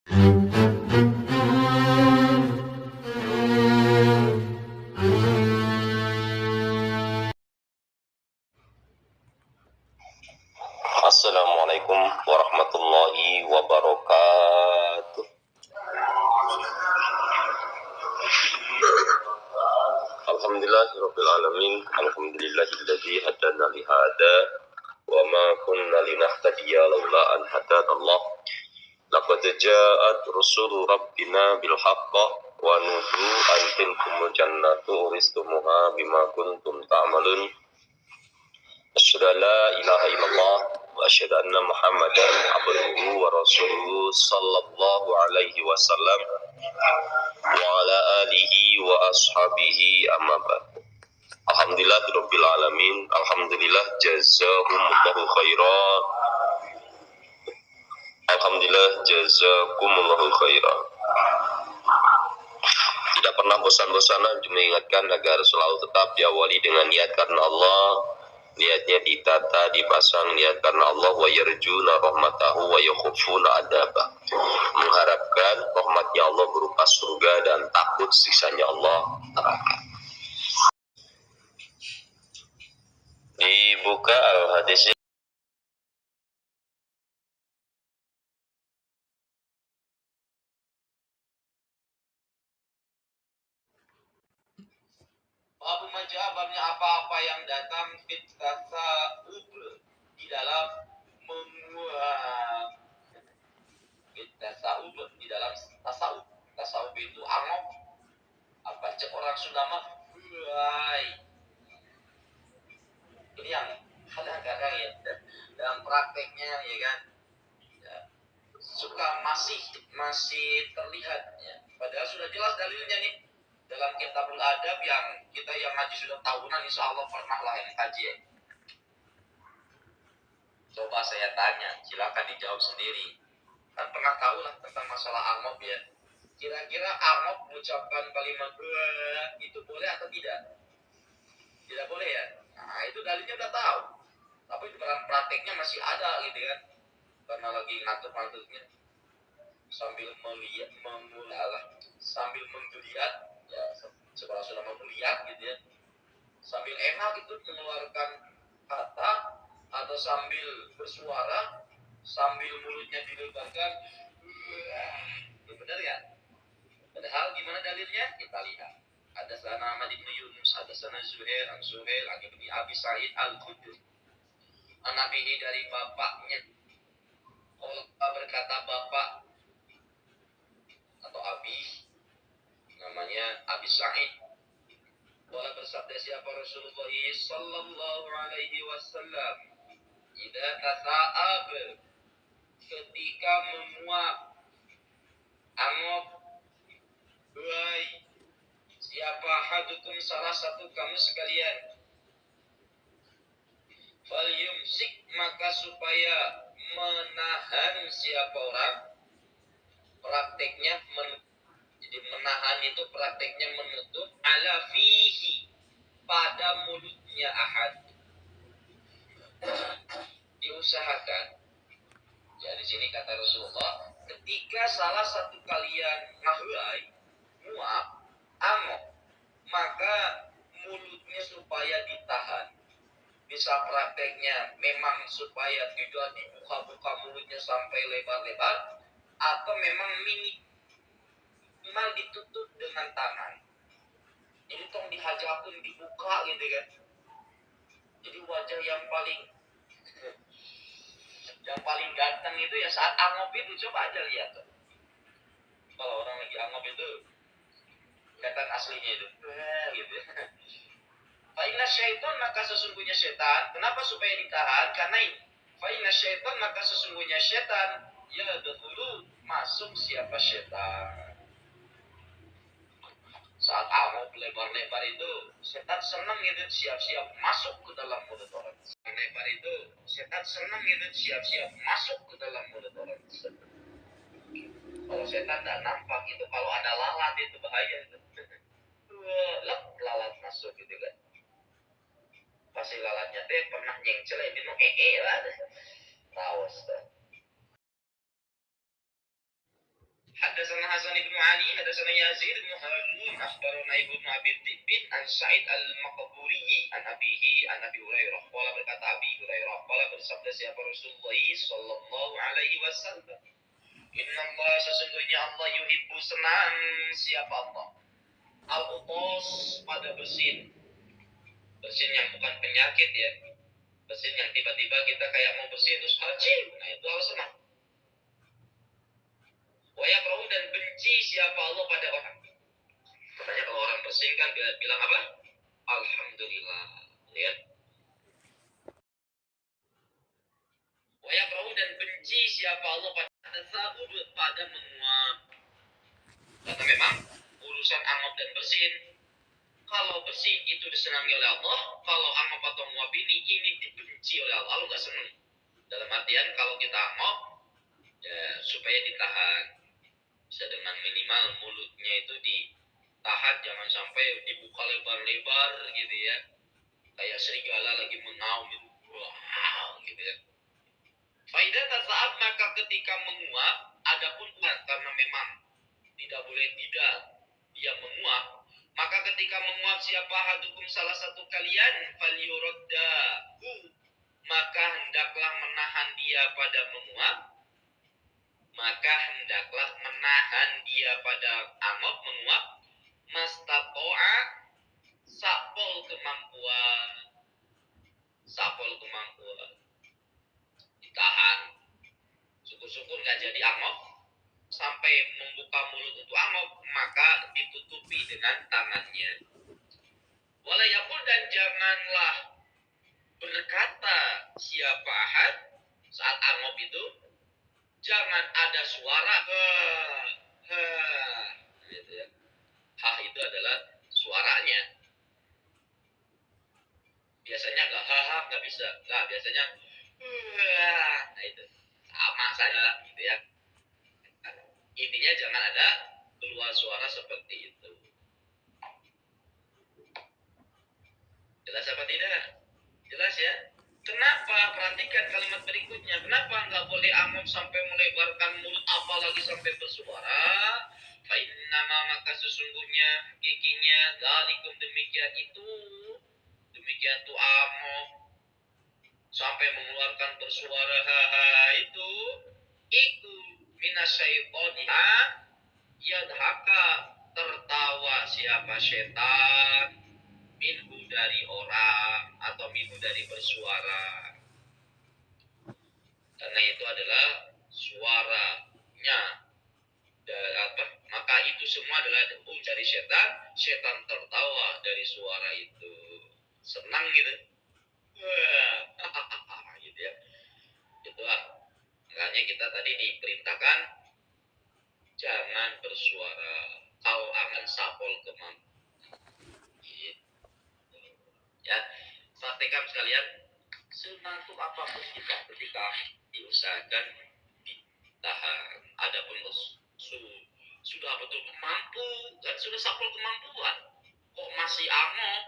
Assalamualaikum warahmatullahi wabarakatuh. Alhamdulillahirabbil alamin. Alhamdulillahilladzi hadana li hada wa ma kunna linahtadiya laula an hadanallah. Laqad ja'at rusulu rabbina bil haqq wa nudu an tilkumul jannatu uristumuha bima kuntum ta'malun. Asyhadu an la ilaha illallah wa asyhadu anna Muhammadan abduhu wa rasuluhu sallallahu alaihi wasallam wa ala alihi wa ashabihi amma ba'd. Alhamdulillahirabbil alamin. Alhamdulillah jazakumullahu khairan. Alhamdulillah jazakumullahu khairan. Tidak pernah bosan-bosanan mengingatkan agar selalu tetap diawali dengan niat karena Allah. Niatnya ditata, dipasang niat karena Allah, wa yarjuna rahmatahu wa yakhufuna adabah. Mengharapkan rahmatnya Allah berupa surga dan takut siksanya Allah neraka. Dibuka al-hadis. Abu Majah, babnya apa-apa yang datang fit tasawuf di dalam menguap. Fit tasawuf di dalam tasawuf. Tasawuf itu angop. Apa cek orang Sunda mah? Ini yang kadang-kadang ya dalam prakteknya ya kan ya, suka masih terlihat ya. Padahal sudah jelas dalilnya nih dalam kitabul adab yang kita yang ngaji sudah tahunan, insya Allah pernah lah yang kaji ya. Coba saya tanya, silakan dijawab sendiri. Kan pernah tahu lah tentang masalah angop ya. Kira-kira angop mengucapkan kalimat itu boleh atau tidak? Tidak boleh ya. Nah itu dalilnya udah tahu. Tapi dalam prakteknya masih ada gitu kan. Karena lagi ngantuk-ngantuknya sambil melihat, sambil menggeliat ya, setelah sudah melihat gitu ya, sambil enak itu mengeluarkan kata atau sambil bersuara sambil mulutnya dilebarkan, itu benar ya? Padahal gimana dalilnya? Kita lihat. Ada sana Ahmad bin Yunus, ada sana Zuhair an bin Abi Sa'id al-Khudri, an Nabihi dari bapaknya. Allah berkata bapak atau abi, namanya Abi Sa'id. Wala bersabda siapa Rasulullah sallallahu alaihi wasallam, idza tasa'ab, ketika menguap, angop, buai, siapa hadukum salah satu kamu sekalian, fal yumsik, maka supaya menahan siapa orang, prakteknya jadi menahan itu prakteknya menutup, ala fihi, pada mulutnya ahad. Diusahakan. Ya di sini kata Rasulullah, ketika salah satu kalian ngahuai, muap, angok, maka mulutnya supaya ditahan. Bisa prakteknya memang supaya tidak dibuka-buka mulutnya sampai lebar-lebar, atau memang minimal ditutup dengan tangan. Jadi tong dihajapun dibuka gitu kan. Jadi wajah yang paling ganteng itu ya saat angop itu, coba aja lihat tuh. Kalau orang lagi angop itu kelihatan aslinya itu gitu. Fa'inna syaitan, maka sesungguhnya setan. Kenapa supaya ditahan? Karena ini fa'inna syaitan, maka sesungguhnya setan ya dahulu masuk siapa setan. Saat angop lebar-lebar itu setan senang gitu, siap-siap masuk ke dalam mulut orang. Lebar itu setan senang gitu, siap-siap masuk ke dalam mulut orang. Kalau setan tidak nampak itu, kalau ada lalat itu bahaya itu. Lalat masuk gitu kan. Pasti lalatnya teh pernah nyengcel ya minum lah. Tawas tuh. Haddatsana Hasan bin Ali, haddatsana Yazid bin Harun, akhbarana Ibnu Abi Dhi'b an Sa'id al-Maqburi an abihi an Abi Hurairah. Qala berkata Abi Hurairah, qala bersabda siapa Rasulullah sallallahu alaihi wasallam, Inna Allah sesungguhnya Allah yuhibbu senang siapa Allah. Al-utos pada bersin. Bersin yang bukan penyakit ya. Bersin yang tiba-tiba kita kayak mau bersin terus hacim. Nah itu Allah senang. Wa yakrahu dan benci siapa Allah pada orang. Katanya kalau orang bersin kan bilang apa? Alhamdulillah. Ya. Wa yakrahu dan benci siapa Allah pada tasawuf pada menguap. Karena memang urusan angop dan bersin, kalau bersin itu disenangi oleh Allah, kalau angop atau nguap ini dibenci oleh Allah. Allah nggak senang. Dalam artian kalau kita angop, ya supaya ditahan. Bisa dengan minimal mulutnya itu ditahan, jangan sampai dibuka lebar-lebar gitu ya. Kayak serigala lagi mengaum gitu. Wow, gitu ya. Faidah tasaat maka ketika menguap, adapun karena memang tidak boleh tidak dia menguap, maka ketika menguap siapa hadukum salah satu kalian falyuraddahu, maka hendaklah menahan dia pada menguap, maka hendaklah menahan dia pada angop menguap, mastato'a sapol kemampuan, ditahan. Syukur-syukur nggak jadi angop, sampai membuka mulut untuk angop, maka ditutupi dengan tangannya. Walayakul dan janganlah berkata siapa ahad saat angop itu, jangan ada suara gitu ya. Itu adalah suaranya. Biasanya nggak nggak bisa. Nah biasanya nah itu sama saja gitu ya. Intinya jangan ada keluar suara seperti itu. Jelas apa tidak? Jelas ya? Kenapa? Perhatikan kalimat berikutnya. Kenapa nggak boleh angop sampai melebarkan mulut, apalagi sampai bersuara? Fa'innama maka sesungguhnya giginya dalikum demikian itu. Demikian itu angop sampai mengeluarkan bersuara itu minasyaitonir yadhaka tertawa siapa setan minhu dari orang atau minhu dari bersuara, karena itu adalah suaranya maka itu semua adalah dari setan. Setan tertawa dari suara itu, senang gitu. Gitu ya. Itulah makanya kita tadi diperintahkan jangan bersuara kalau akan sapol kemampuan. Ya, praktekkan sekalian. Senantuk apapun kita ketika diusahakan ditahan. Adapun sudah betul mampu dan sudah sapol kemampuan, kok masih angop,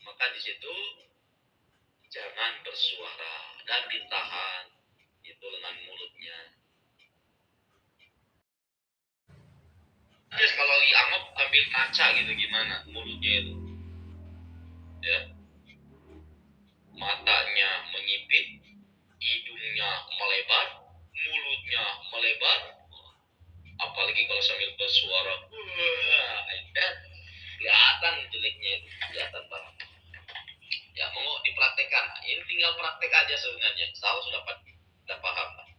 maka di situ jangan bersuara dan ditahan itu dengan mulutnya. Terus kalau lagi angop ambil kaca gitu gimana mulutnya itu? Ya. Matanya menyipit, hidungnya melebar, mulutnya melebar, apalagi kalau sambil bersuara, kelihatan jeleknya itu, kelihatan banget. Ya, mau dipraktekkan. Ini tinggal praktek aja sebenarnya. Saya sudah paham lah.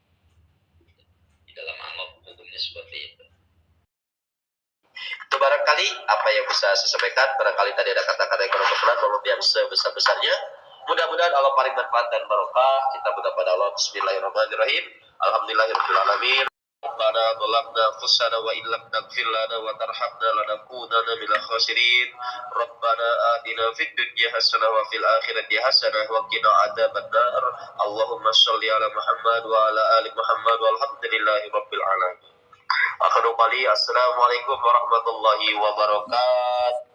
Di dalam angop hukumnya seperti itu. Itu barangkali apa yang bisa saya sampaikan. Barangkali tadi ada kata-kata yang kurang berkenan, belum yang sebesar-besarnya. Mudah-mudahan Allah paling bermanfaat dan barokah. Kita berdoa pada Allah. Bismillahirrahmanirrahim. Alhamdulillahirrahmanirrahim. Rabbana dhalaqna anfusana wa illam taghfir lana wa tarhamna lanakunanna minal khasirin. Rabbana atina fid dunya hasanah wa fil akhirati hasanah wa qina adzabannar. Allahumma shalli ala Muhammad wa ala ali Muhammad walhamdulillahi rabbil alamin. Akhirul qali, assalamualaikum warahmatullahi wabarakatuh.